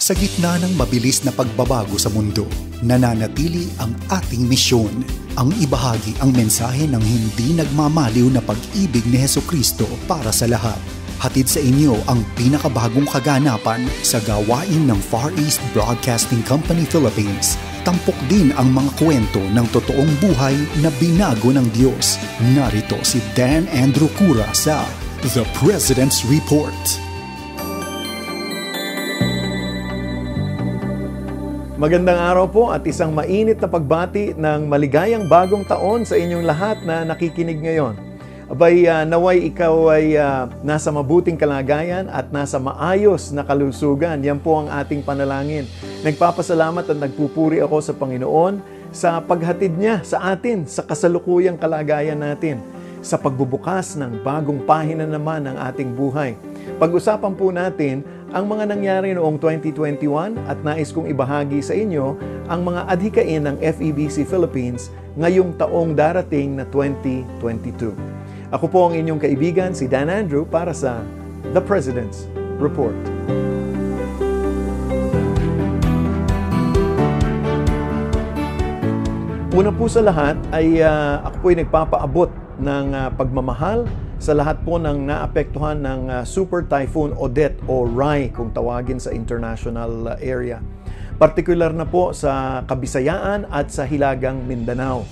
Sa gitna ng mabilis na pagbabago sa mundo, nananatili ang ating misyon, ang ibahagi ang mensahe ng hindi nagmamaliw na pag-ibig ni Hesukristo para sa lahat. Hatid sa inyo ang pinakabagong kaganapan sa gawain ng Far East Broadcasting Company Philippines. Tampok din ang mga kwento ng totoong buhay na binago ng Diyos. Narito si Dan Andrew Cura sa The President's Report. Magandang araw po at isang mainit na pagbati ng maligayang bagong taon sa inyong lahat na nakikinig ngayon. Abay, naway ikaw ay nasa mabuting kalagayan at nasa maayos na kalusugan. Yan po ang ating panalangin. Nagpapasalamat at nagpupuri ako sa Panginoon sa paghatid niya sa atin sa kasalukuyang kalagayan natin, sa pagbubukas ng bagong pahina naman ng ating buhay. Pag-usapan po natin ang mga nangyari noong 2021 at nais kong ibahagi sa inyo ang mga adhikain ng FEBC Philippines ngayong taong darating na 2022. Ako po ang inyong kaibigan, si Dan Andrew, para sa The President's Report. Una po sa lahat ay ako po ay nagpapaabot ng pagmamahal sa lahat po ng naapektuhan ng Super Typhoon Odette o Rai kung tawagin sa international area. Partikular na po sa Kabisayaan at sa Hilagang Mindanao.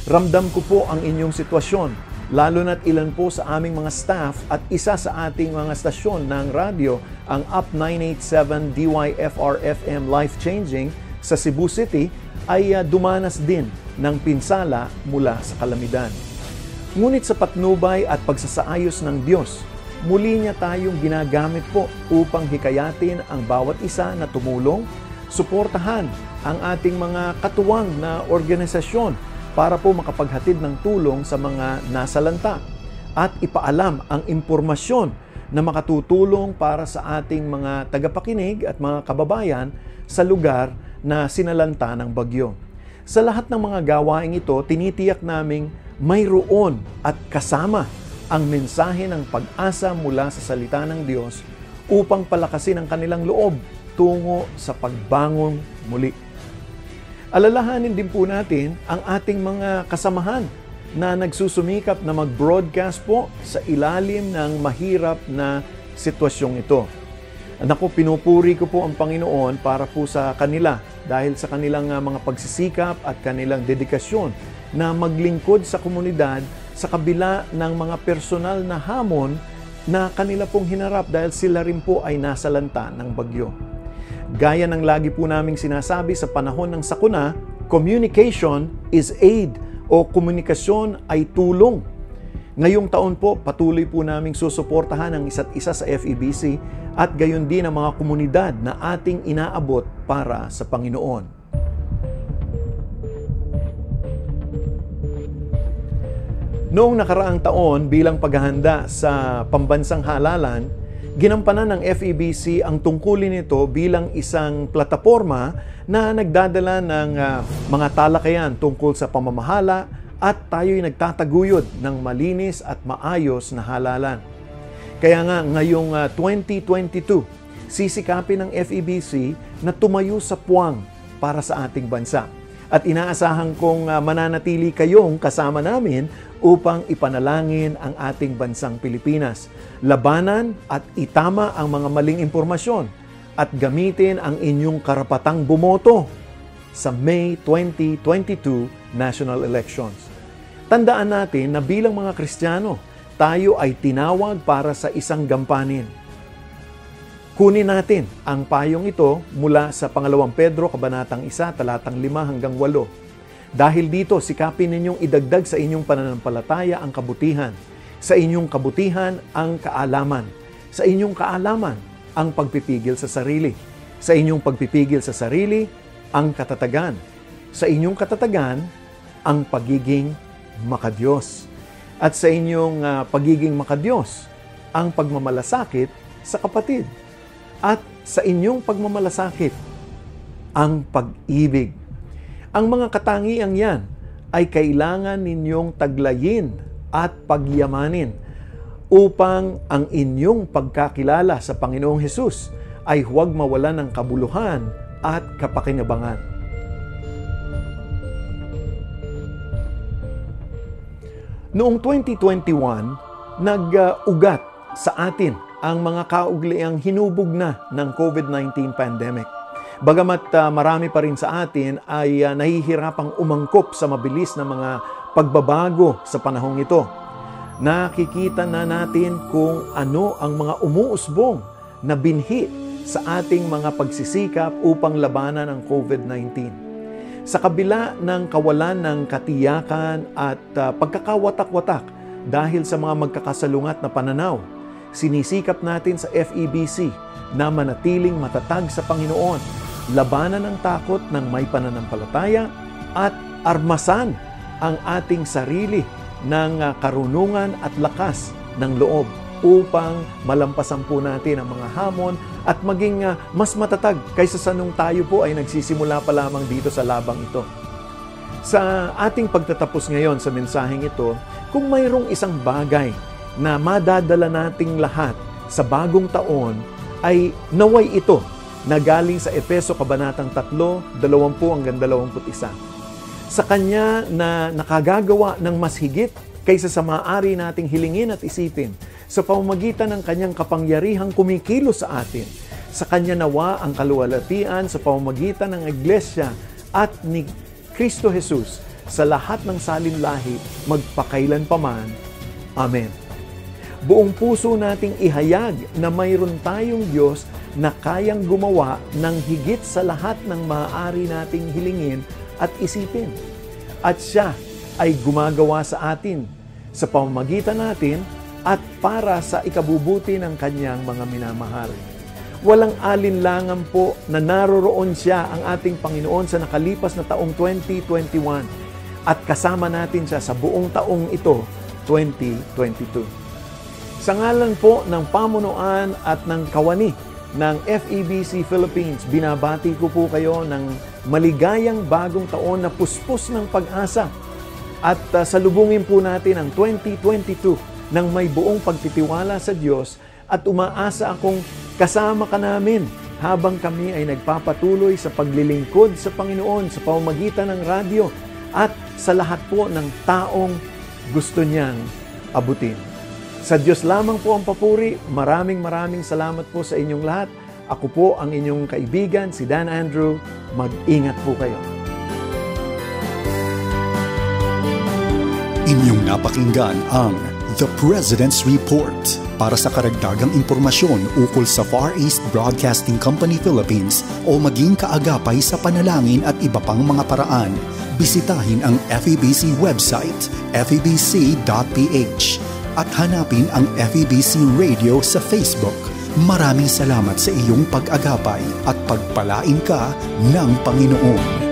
Ramdam ko po ang inyong sitwasyon, lalo na't ilan po sa aming mga staff at isa sa ating mga stasyon ng radyo, ang UP 987 DYFR FM Life Changing sa Cebu City, ay dumanas din ng pinsala mula sa kalamidad. Ngunit sa patnubay at pagsasaayos ng Diyos, muli niya tayong ginagamit po upang hikayatin ang bawat isa na tumulong, suportahan ang ating mga katuwang na organisasyon para po makapaghatid ng tulong sa mga nasalanta at ipaalam ang impormasyon na makatutulong para sa ating mga tagapakinig at mga kababayan sa lugar na sinalanta ng bagyo. Sa lahat ng mga gawaing ito, tinitiyak naming mayroon at kasama ang mensahe ng pag-asa mula sa salita ng Diyos upang palakasin ang kanilang loob tungo sa pagbangon muli. Alalahanin din po natin ang ating mga kasamahan na nagsusumikap na mag-broadcast po sa ilalim ng mahirap na sitwasyong ito. Naku, pinupuri ko po ang Panginoon para po sa kanila dahil sa kanilang mga pagsisikap at kanilang dedikasyon na maglingkod sa komunidad sa kabila ng mga personal na hamon na kanila pong hinarap dahil sila rin po ay nasalanta ng bagyo. Gaya ng lagi po naming sinasabi sa panahon ng sakuna, communication is aid o komunikasyon ay tulong. Ngayong taon po, patuloy po naming susuportahan ang isa't isa sa FEBC at gayon din ang mga komunidad na ating inaabot para sa Panginoon. Noong nakaraang taon bilang paghahanda sa pambansang halalan, ginampanan ng FEBC ang tungkulin nito bilang isang plataporma na nagdadala ng mga talakayan tungkol sa pamamahala at tayo'y nagtataguyod ng malinis at maayos na halalan. Kaya nga ngayong 2022, sisikapin ng FEBC na tumayo sa puwang para sa ating bansa. At inaasahan kong mananatili kayong kasama namin upang ipanalangin ang ating bansang Pilipinas, labanan at itama ang mga maling impormasyon at gamitin ang inyong karapatang bumoto sa May 2022 national elections. Tandaan natin na bilang mga Kristiyano, tayo ay tinawag para sa isang gampanin. Kunin natin ang payong ito mula sa 2 Pedro, Kabanatang 1, talatang 5 hanggang 8. Dahil dito, sikapin ninyong idagdag sa inyong pananampalataya ang kabutihan, sa inyong kabutihan ang kaalaman, sa inyong kaalaman ang pagpipigil sa sarili, sa inyong pagpipigil sa sarili ang katatagan, sa inyong katatagan ang pagiging makadiyos, at sa inyong pagiging makadiyos ang pagmamalasakit sa kapatid, at sa inyong pagmamalasakit ang pag-ibig. Ang mga katangiang yan ay kailangan ninyong taglayin at pagyamanin upang ang inyong pagkakilala sa Panginoong Hesus ay huwag mawalan ng kabuluhan at kapakinabangan. Noong 2021, nag-ugat sa atin ang mga kaugnayang hinubog na ng COVID-19 pandemic. Bagamat marami pa rin sa atin ay nahihirapang umangkop sa mabilis na mga pagbabago sa panahong ito. Nakikita na natin kung ano ang mga umuusbong na binhi sa ating mga pagsisikap upang labanan ang COVID-19. Sa kabila ng kawalan ng katiyakan at pagkakawatak-watak dahil sa mga magkakasalungat na pananaw, sinisikap natin sa FEBC na manatiling matatag sa Panginoon, labanan ang takot ng may pananampalataya at armasan ang ating sarili ng karunungan at lakas ng loob upang malampasan po natin ang mga hamon at maging mas matatag kaysa sa nung tayo po ay nagsisimula pa lamang dito sa labang ito. Sa ating pagtatapos ngayon sa mensaheng ito, kung mayroong isang bagay na madadala nating lahat sa bagong taon, ay naway ito na galing sa Efeso Kabanatang 3, 20-21. Sa Kanya na nakagagawa ng mas higit kaysa sa maaari nating hilingin at isipin, sa pamamagitan ng Kanyang kapangyarihang kumikilos sa atin. Sa Kanya nawa ang kaluwalhatian sa pamamagitan ng Iglesia at ni Kristo Jesus sa lahat ng salinlahi magpakailanpaman. Amen. Buong puso nating ihayag na mayroon tayong Diyos na kayang gumawa ng higit sa lahat ng maaari nating hilingin at isipin. At Siya ay gumagawa sa atin sa pamamagitan natin at para sa ikabubuti ng Kanyang mga minamahal. Walang alinlangan po na naroroon Siya, ang ating Panginoon, sa nakalipas na taong 2021 at kasama natin Siya sa buong taong ito, 2022. Sa ngalan po ng pamunuan at ng kawani ng FEBC Philippines, binabati ko po kayo ng maligayang bagong taon na puspos ng pag-asa at salubungin po natin ang 2022 ng may buong pagtitiwala sa Diyos at umaasa akong kasama ka namin habang kami ay nagpapatuloy sa paglilingkod sa Panginoon sa pamamagitan ng radyo at sa lahat po ng taong gusto niyang abutin. Sa Diyos lamang po ang papuri. Maraming salamat po sa inyong lahat. Ako po ang inyong kaibigan, si Dan Andrew. Mag-ingat po kayo. Inyong napakinggan ang The President's Report. Para sa karagdagang impormasyon ukol sa Far East Broadcasting Company Philippines o maging kaagapay sa panalangin at iba pang mga paraan, bisitahin ang FEBC website, febc.ph at hanapin ang FEBC Radio sa Facebook. Maraming salamat sa iyong pag-agapay at pagpalain ka ng Panginoon.